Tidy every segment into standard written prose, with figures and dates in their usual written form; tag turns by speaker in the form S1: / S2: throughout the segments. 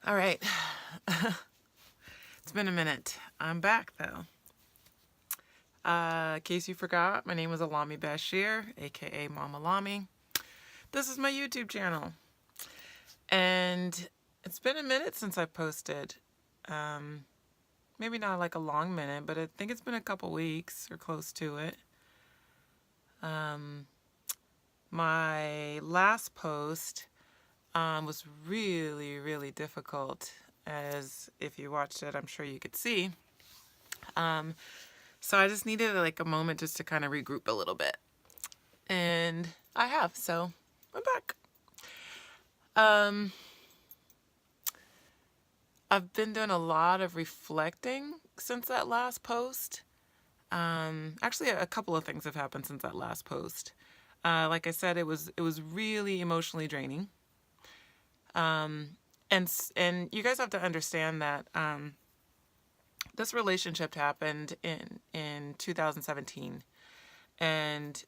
S1: All right. It's been a minute. I'm back though. In case you forgot, my name is Alami Bashir, aka Mama Lami. This is my YouTube channel. And it's been a minute since I posted. Maybe not like a long minute, but I think it's been a couple weeks or close to it. My last post was really, really difficult, as if you watched it, I'm sure you could see. So I just needed like a moment just to kind of regroup a little bit. And I have, so I'm back. I've been doing a lot of reflecting since that last post. Actually, a couple of things have happened since that last post. Like I said, it was really emotionally draining. And you guys have to understand that this relationship happened in 2017, and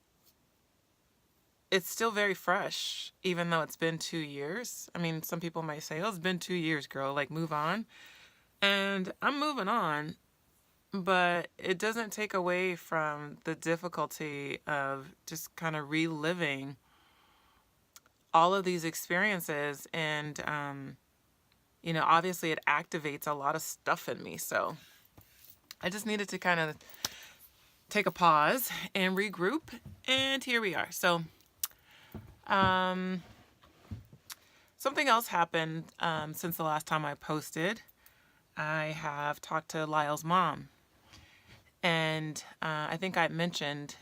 S1: it's still very fresh, even though it's been 2 years. I mean, some people might say, "Oh, it's been 2 years, girl. Like, move on." And I'm moving on, but it doesn't take away from the difficulty of just kind of reliving all of these experiences. And obviously it activates a lot of stuff in me. So I just needed to kind of take a pause and regroup, and here we are. So something else happened since the last time I posted. I have talked to Lyle's mom, and I think I mentioned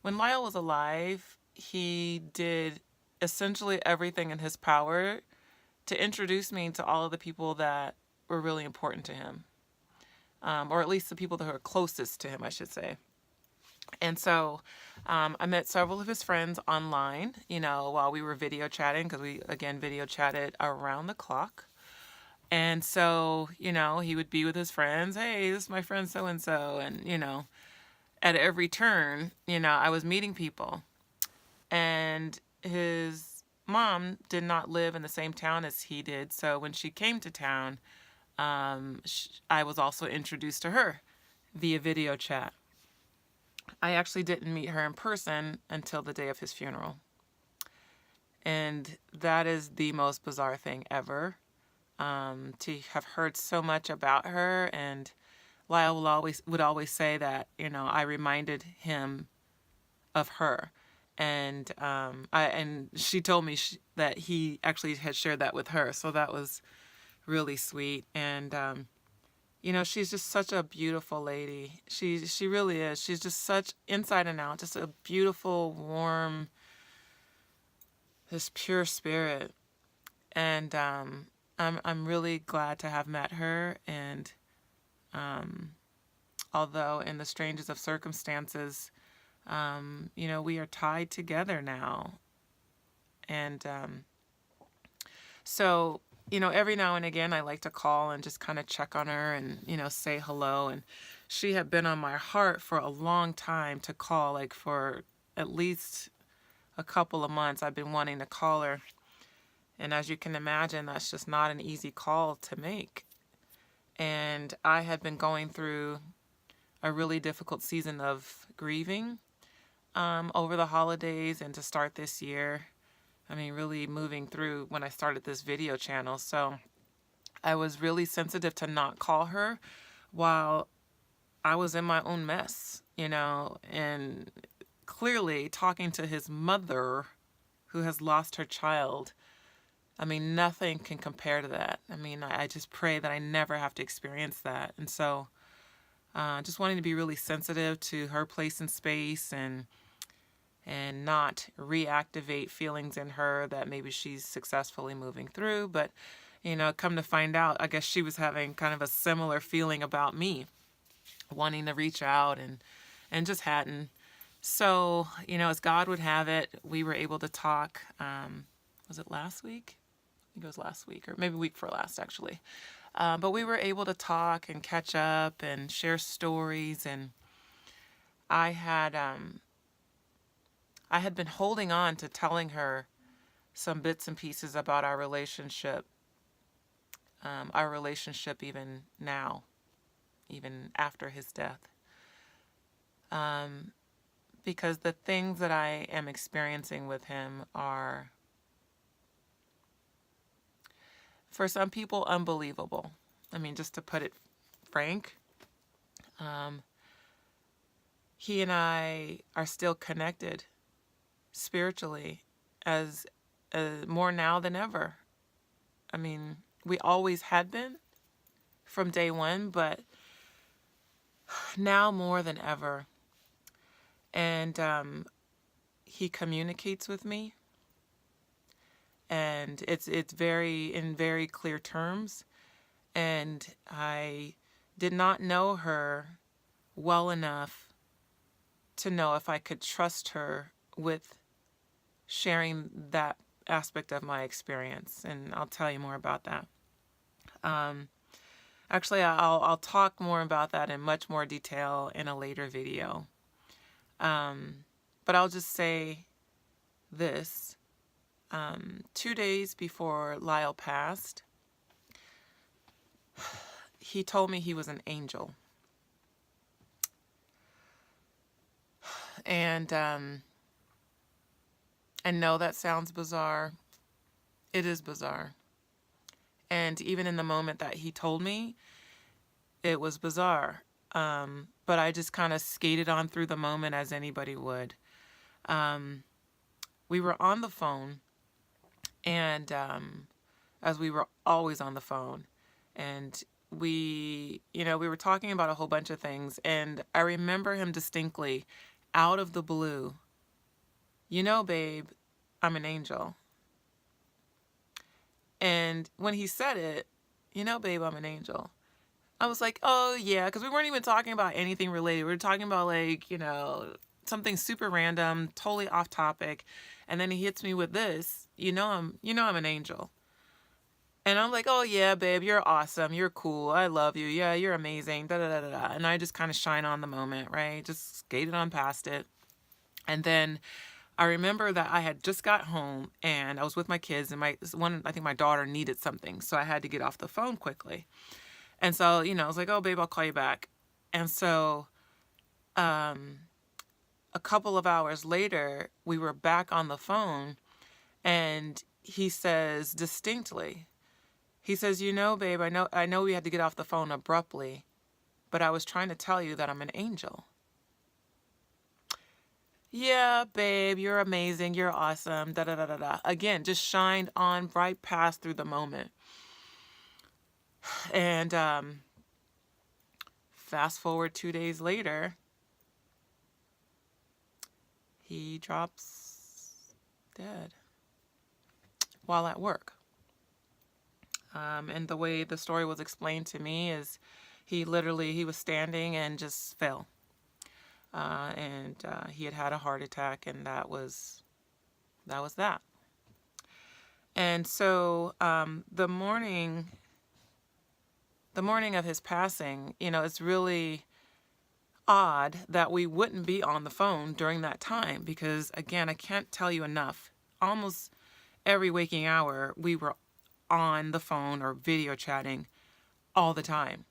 S1: when Lyle was alive, he did essentially everything in his power to introduce me to all of the people that were really important to him. Or at least the people that were closest to him, I should say. And so I met several of his friends online, while we were video chatting, because we, again, video chatted around the clock. And so, he would be with his friends. Hey, this is my friend so-and-so. And, at every turn, I was meeting people. And his mom did not live in the same town as he did. So when she came to town, I was also introduced to her via video chat. I actually didn't meet her in person until the day of his funeral. And that is the most bizarre thing ever, to have heard so much about her. And Lyle would always say that, I reminded him of her. And she told me that he actually had shared that with her. So that was really sweet. And she's just such a beautiful lady. She really is. She's just such inside and out, just a beautiful, warm, this pure spirit. And I'm really glad to have met her. And although in the strangest of circumstances, we are tied together now. And so every now and again, I like to call and just kind of check on her and, say hello. And she had been on my heart for a long time to call, like for at least a couple of months. I've been wanting to call her. And as you can imagine, that's just not an easy call to make. And I had been going through a really difficult season of grieving over the holidays and to start this year. I mean, really moving through when I started this video channel. So I was really sensitive to not call her while I was in my own mess, and clearly talking to his mother who has lost her child. I mean, nothing can compare to that. I mean, I just pray that I never have to experience that. And so just wanting to be really sensitive to her place in space and not reactivate feelings in her that maybe she's successfully moving through. But, come to find out, I guess she was having kind of a similar feeling about me, wanting to reach out and just hadn't. So, as God would have it, we were able to talk. Was it last week? I think it was last week, or maybe week before last, actually. But we were able to talk and catch up and share stories. And I had been holding on to telling her some bits and pieces about our relationship our relationship even now, even after his death. Because the things that I am experiencing with him are, for some people, unbelievable. I mean, just to put it frank, he and I are still connected spiritually as more now than ever. I mean, we always had been from day one, but now more than ever. And he communicates with me, and it's very in very clear terms. And I did not know her well enough to know if I could trust her with sharing that aspect of my experience, and I'll tell you more about that. Actually, I'll talk more about that in much more detail in a later video. But I'll just say this. 2 days before Lyle passed, he told me he was an angel. And I know that sounds bizarre. It is bizarre. And even in the moment that he told me, it was bizarre. But I just kind of skated on through the moment as anybody would. We were on the phone, and as we were always on the phone, and we were talking about a whole bunch of things, and I remember him distinctly, out of the blue, babe, I'm an angel. And when he said it, babe, I'm an angel, I was like, oh yeah, because we weren't even talking about anything related. We were talking about something super random, totally off topic. And then he hits me with this, I'm an angel. And I'm like, oh yeah, babe, you're awesome. You're cool. I love you. Yeah, you're amazing. Da da da da da. And I just kind of shine on the moment, right? Just skated on past it. And then I remember that I had just got home and I was with my kids, and I think my daughter needed something. So I had to get off the phone quickly. And so, I was like, oh, babe, I'll call you back. And so a couple of hours later, we were back on the phone, and he says distinctly, he says, babe, I know we had to get off the phone abruptly, but I was trying to tell you that I'm an angel. Yeah, babe, you're amazing. You're awesome. Da da da da da. Again, just shined on right past through the moment. And fast forward 2 days later, he drops dead while at work. And the way the story was explained to me is he was standing and just fell. And he had a heart attack, and that was that. And so the morning of his passing, it's really odd that we wouldn't be on the phone during that time, because again, I can't tell you enough. Almost every waking hour, we were on the phone or video chatting all the time.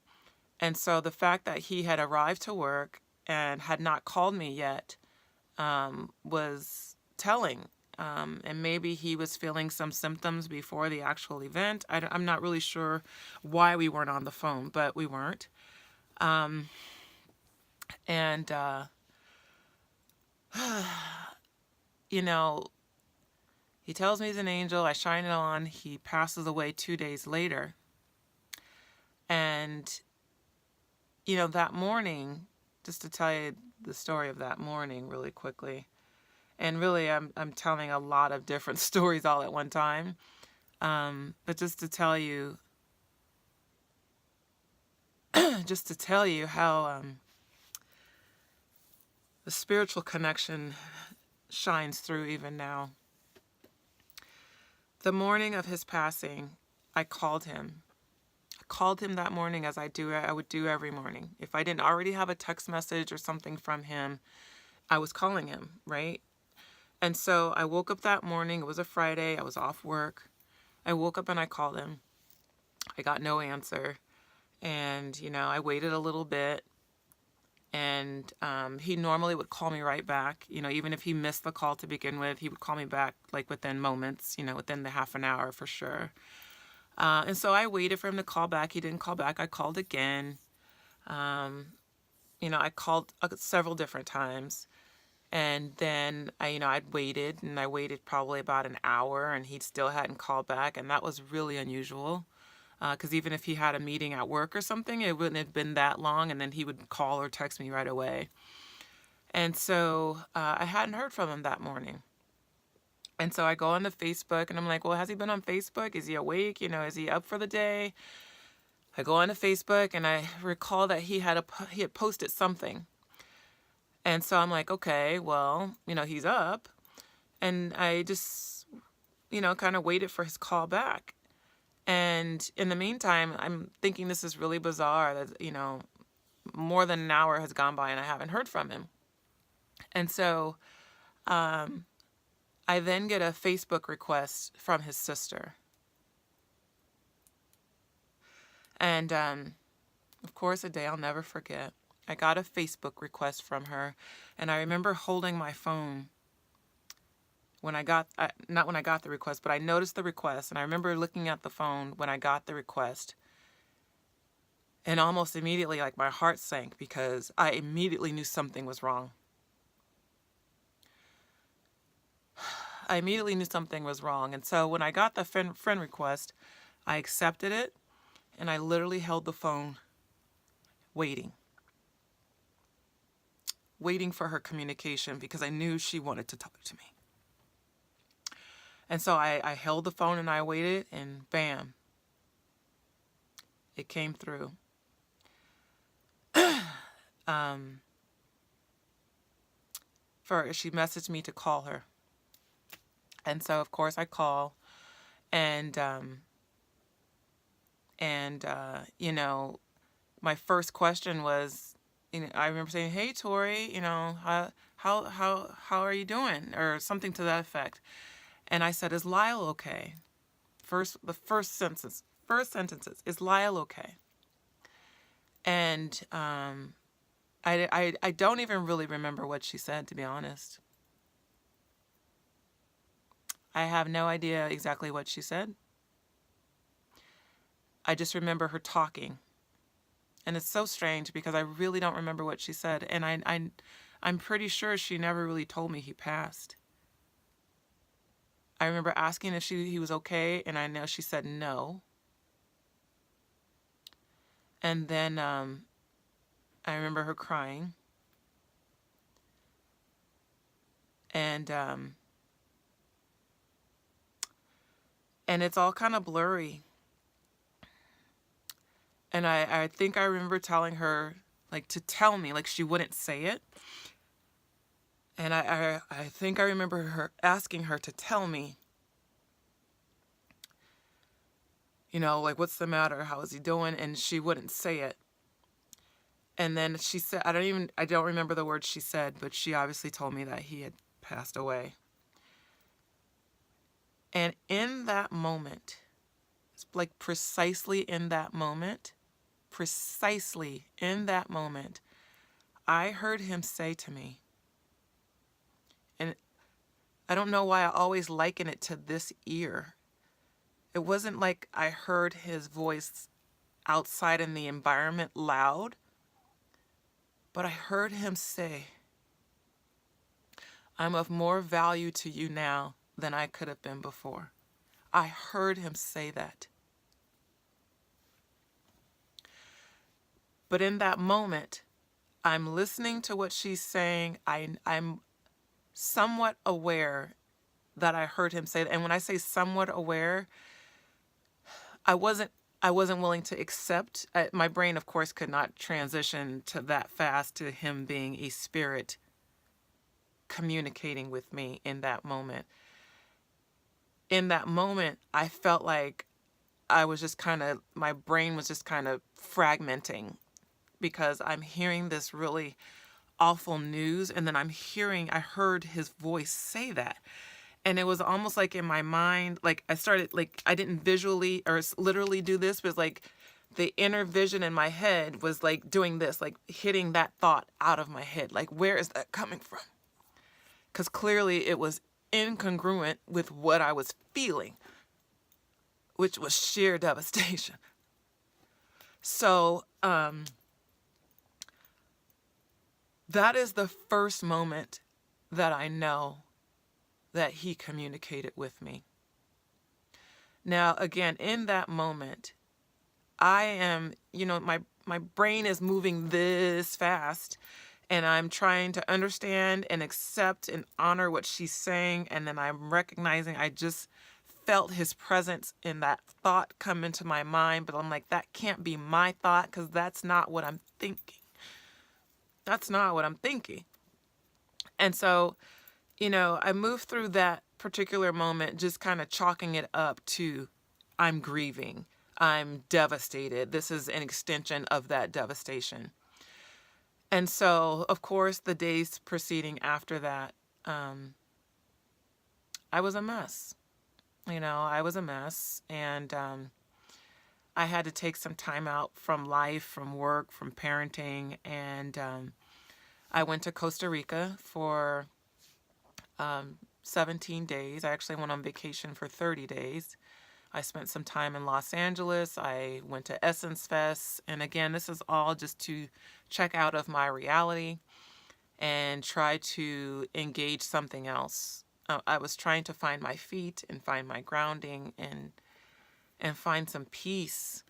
S1: And so the fact that he had arrived to work and had not called me yet was telling. And maybe he was feeling some symptoms before the actual event. I'm not really sure why we weren't on the phone, but we weren't. And he tells me he's an angel. I shine it on. He passes away 2 days later. And, that morning, just to tell you the story of that morning really quickly, and really I'm telling a lot of different stories all at one time, but just to tell you how the spiritual connection shines through even now. The morning of his passing, I called him. I called him that morning, as I would do every morning. If I didn't already have a text message or something from him, I was calling him, right? And so I woke up that morning. It was a Friday. I was off work. I woke up and I called him. I got no answer. And, I waited a little bit. And he normally would call me right back. Even if he missed the call to begin with, he would call me back like within moments, within the half an hour for sure. And so I waited for him to call back. He didn't call back. I called again. I called several different times. And then I'd waited, and I waited probably about an hour, and he still hadn't called back. And that was really unusual. Because even if he had a meeting at work or something, it wouldn't have been that long, and then he would call or text me right away. And so I hadn't heard from him that morning. And so I go on to Facebook, and I'm like, well, has he been on Facebook? Is he awake? Is he up for the day? I go on to Facebook, and I recall that he had posted something. And so I'm like, okay, well, he's up. And I just, kind of waited for his call back. And in the meantime, I'm thinking this is really bizarre that, more than an hour has gone by and I haven't heard from him. And so I then get a Facebook request from his sister. And of course, a day I'll never forget. I got a Facebook request from her, and I remember holding my phone when I got, not when I got the request, but I noticed the request, and I remember looking at the phone when I got the request, and almost immediately, like, my heart sank because I immediately knew something was wrong. I immediately knew something was wrong, and so when I got the friend request, I accepted it, and I literally held the phone waiting for her communication because I knew she wanted to talk to me. And so I held the phone and I waited, and bam, it came through. She messaged me to call her. And so, of course, I call, and my first question was, I remember saying, "Hey, Tori, how are you doing?" or something to that effect. And I said, "Is Lyle okay?" The first sentence is, "Lyle okay?" And I don't even really remember what she said, to be honest. I have no idea exactly what she said. I just remember her talking. And it's so strange because I really don't remember what she said. And I'm pretty sure she never really told me he passed. I remember asking if he was okay, and I know she said no. And then I remember her crying. And it's all kind of blurry. And I think I remember telling her, like, to tell me, like she wouldn't say it. And I think I remember her asking her to tell me, like, what's the matter? How is he doing? And she wouldn't say it. And then she said, I don't remember the words she said, but she obviously told me that he had passed away. And in that moment, like precisely in that moment, I heard him say to me, and I don't know why I always liken it to this ear. It wasn't like I heard his voice outside in the environment loud, but I heard him say, "I'm of more value to you now than I could have been before." I heard him say that. But in that moment, I'm listening to what she's saying. I'm somewhat aware that I heard him say that. And when I say somewhat aware, I wasn't willing to accept. My brain, of course, could not transition to that fast to him being a spirit communicating with me in that moment. In that moment, I felt like my brain was just kind of fragmenting because I'm hearing this really awful news, and then I heard his voice say that. And it was almost like in my mind, like I started, like I didn't visually or literally do this, but like the inner vision in my head was like doing this, like hitting that thought out of my head. Like, where is that coming from? Because clearly it was incongruent with what I was feeling, which was sheer devastation. So that is the first moment that I know that he communicated with me. Now, again, in that moment, I am, my brain is moving this fast, and I'm trying to understand and accept and honor what she's saying. And then I'm recognizing I just felt his presence in that thought come into my mind. But I'm like, that can't be my thought, because that's not what I'm thinking. That's not what I'm thinking. And so, I moved through that particular moment, just kind of chalking it up to I'm grieving. I'm devastated. This is an extension of that devastation. And so, of course, the days preceding after that, I was a mess. I was a mess. And I had to take some time out from life, from work, from parenting. And I went to Costa Rica for 17 days. I actually went on vacation for 30 days. I spent some time in Los Angeles. I went to Essence Fest. And again, this is all just to check out of my reality and try to engage something else. I was trying to find my feet and find my grounding and find some peace.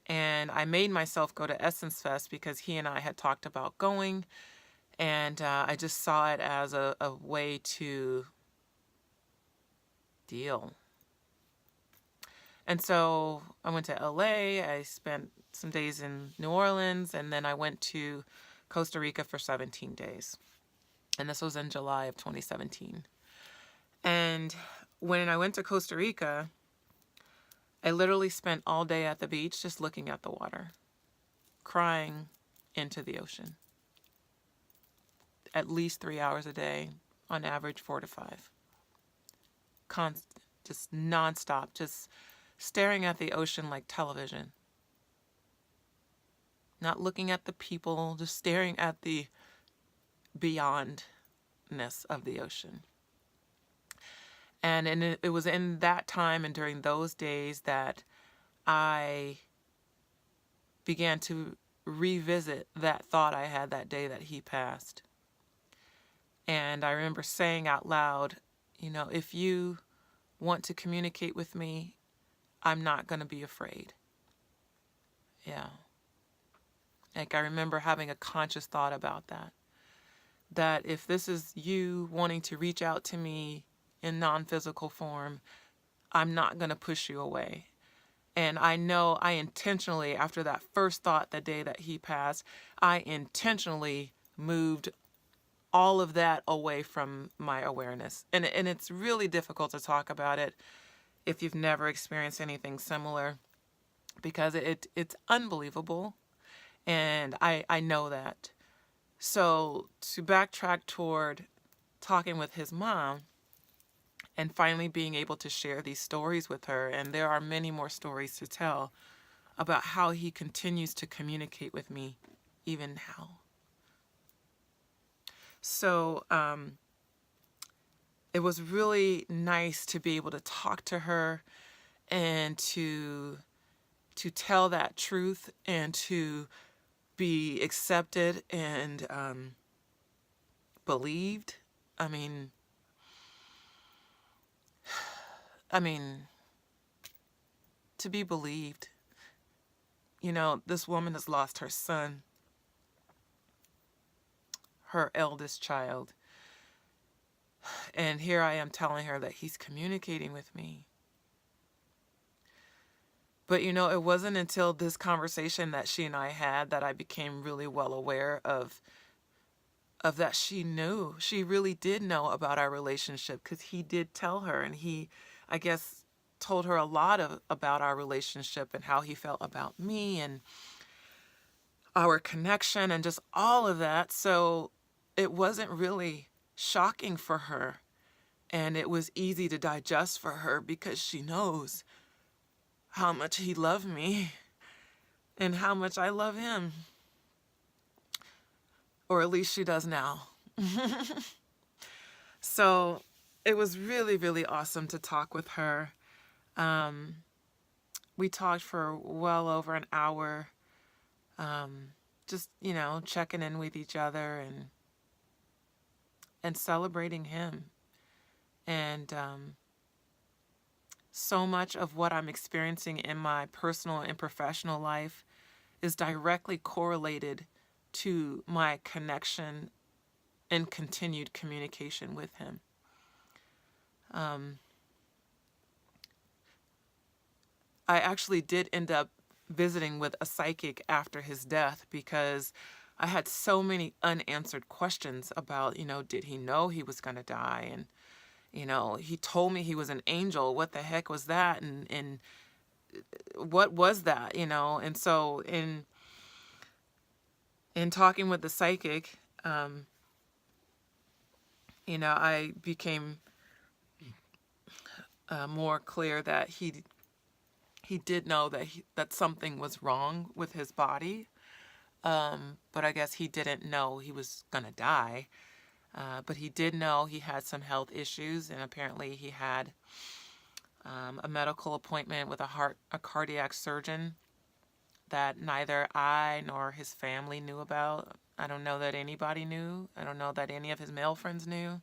S1: And I made myself go to Essence Fest because he and I had talked about going. And I just saw it as a way to deal. And so I went to LA, I spent some days in New Orleans, and then I went to Costa Rica for 17 days. And this was in July of 2017. And when I went to Costa Rica, I literally spent all day at the beach just looking at the water, crying into the ocean. At least 3 hours a day, on average 4 to 5. Constant, just nonstop, just staring at the ocean like television. Not looking at the people, just staring at the beyondness of the ocean. And it was in that time and during those days that I began to revisit that thought I had that day that he passed. And I remember saying out loud, if you want to communicate with me, I'm not going to be afraid. Yeah. Like I remember having a conscious thought about that. That if this is you wanting to reach out to me in non-physical form, I'm not going to push you away. And I know I intentionally, after that first thought the day that he passed, I intentionally moved all of that away from my awareness. And it's really difficult to talk about it if you've never experienced anything similar, because it's unbelievable. And I know that. So to backtrack toward talking with his mom and finally being able to share these stories with her, and there are many more stories to tell about how he continues to communicate with me even now. So it was really nice to be able to talk to her and to tell that truth and to be accepted and believed. I mean, to be believed. This woman has lost her son, her eldest child. And here I am telling her that he's communicating with me. But, it wasn't until this conversation that she and I had that I became really well aware of that she knew. She really did know about our relationship, because he did tell her, and he, I guess, told her a lot about our relationship and how he felt about me and our connection and just all of that. So it wasn't really shocking for her. And it was easy to digest for her because she knows how much he loved me and how much I love him. Or at least she does now. So it was really, really awesome to talk with her. We talked for well over an hour, just, checking in with each other and celebrating him. And so much of what I'm experiencing in my personal and professional life is directly correlated to my connection and continued communication with him. I actually did end up visiting with a psychic after his death because I had so many unanswered questions about, did he know he was going to die? And, he told me he was an angel. What the heck was that? And what was that, And so in talking with the psychic, I became more clear that he did know that something was wrong with his body, but I guess he didn't know he was gonna die. But he did know he had some health issues, and apparently he had a medical appointment with a cardiac surgeon that neither I nor his family knew about. I don't know that anybody knew. I don't know that any of his male friends knew.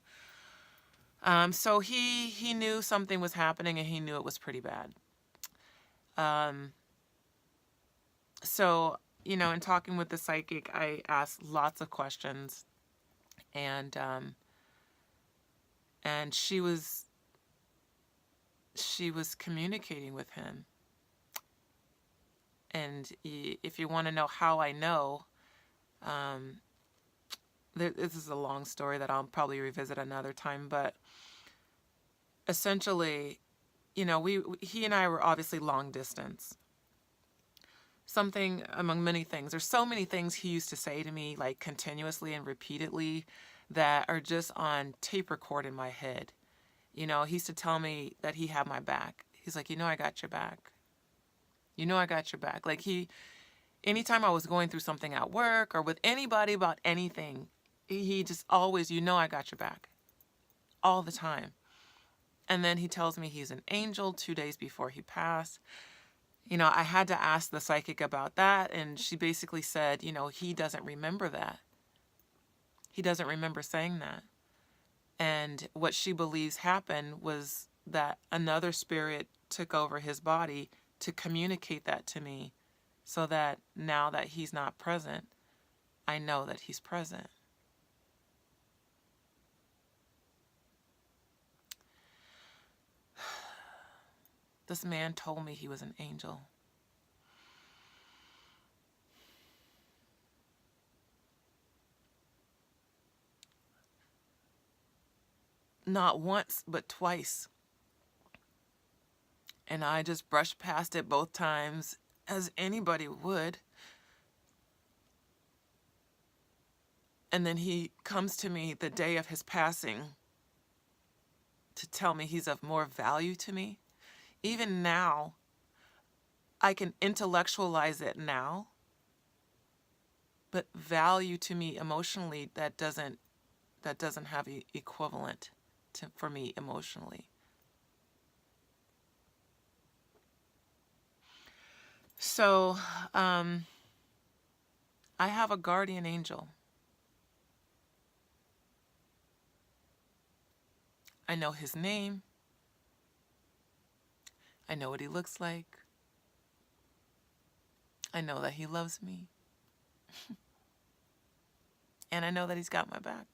S1: So he knew something was happening, and he knew it was pretty bad. So, in talking with the psychic, I asked lots of questions, and she was communicating with him. And if you want to know how I know, this is a long story that I'll probably revisit another time, but essentially, he and I were obviously long distance. Something among many things. There's so many things he used to say to me, like continuously and repeatedly, that are just on tape record in my head. He used to tell me that he had my back. He's like, I got your back. I got your back. Like anytime I was going through something at work or with anybody about anything, he just always, I got your back. All the time. And then he tells me he's an angel 2 days before he passed. I had to ask the psychic about that, and she basically said, he doesn't remember that. He doesn't remember saying that. And what she believes happened was that another spirit took over his body to communicate that to me, so that now that he's not present, I know that he's present. This man told me he was an angel. Not once, but twice. And I just brushed past it both times, as anybody would. And then he comes to me the day of his passing to tell me he's of more value to me. Even now, I can intellectualize it now, but value to me emotionally, that doesn't have an equivalent for me emotionally. So, I have a guardian angel. I know his name. I know what he looks like. I know that he loves me. And I know that he's got my back.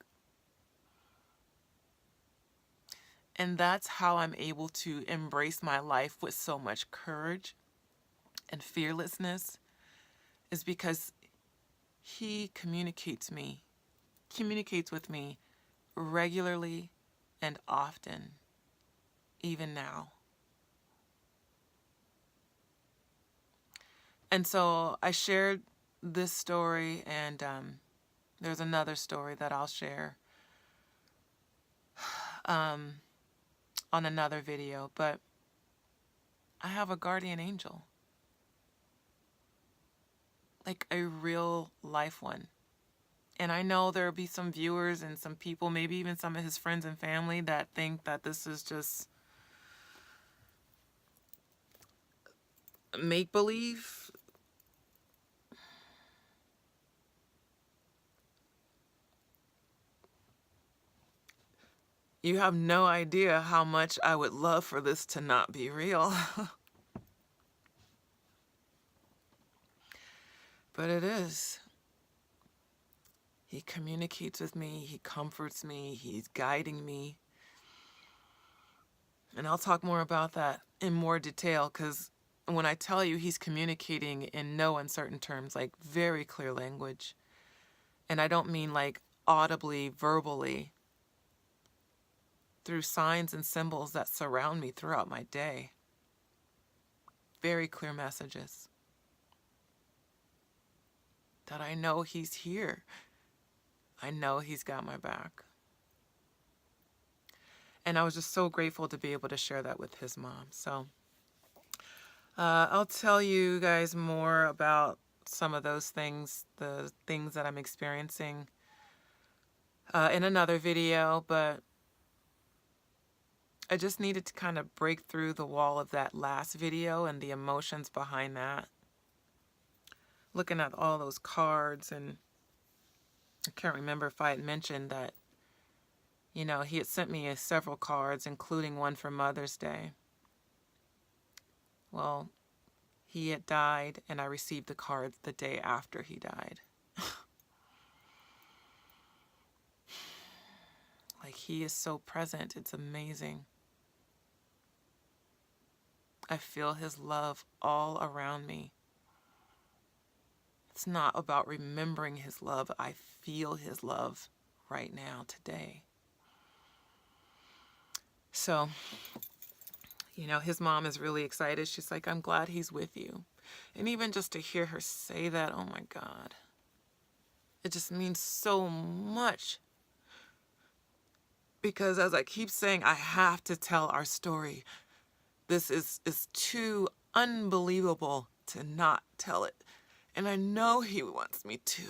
S1: And that's how I'm able to embrace my life with so much courage and fearlessness, is because he communicates with me regularly and often, even now. And so I shared this story, and there's another story that I'll share. on another video, but I have a guardian angel, like a real life one. And I know there'll be some viewers and some people, maybe even some of his friends and family, that think that this is just make-believe. You have no idea how much I would love for this to not be real. But it is. He communicates with me, he comforts me, he's guiding me. And I'll talk more about that in more detail, because when I tell you he's communicating in no uncertain terms, like very clear language, and I don't mean like audibly, verbally, through signs and symbols that surround me throughout my day. Very clear messages that I know he's here. I know he's got my back. And I was just so grateful to be able to share that with his mom. So I'll tell you guys more about some of those things, the things that I'm experiencing in another video, but I just needed to kind of break through the wall of that last video and the emotions behind that. Looking at all those cards, and I can't remember if I had mentioned that, you know, he had sent me several cards, including one for Mother's Day. Well, he had died, and I received the card the day after he died. Like, he is so present. It's amazing. I feel his love all around me. It's not about remembering his love. I feel his love right now, today. So, you know, his mom is really excited. She's like, I'm glad he's with you. And even just to hear her say that, oh my God, it just means so much. Because as I keep saying, I have to tell our story. This is too unbelievable to not tell it. And I know he wants me to.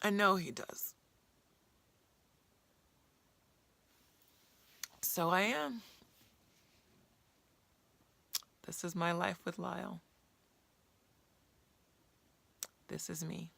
S1: I know he does. So I am. This is my life with Lyle. This is me.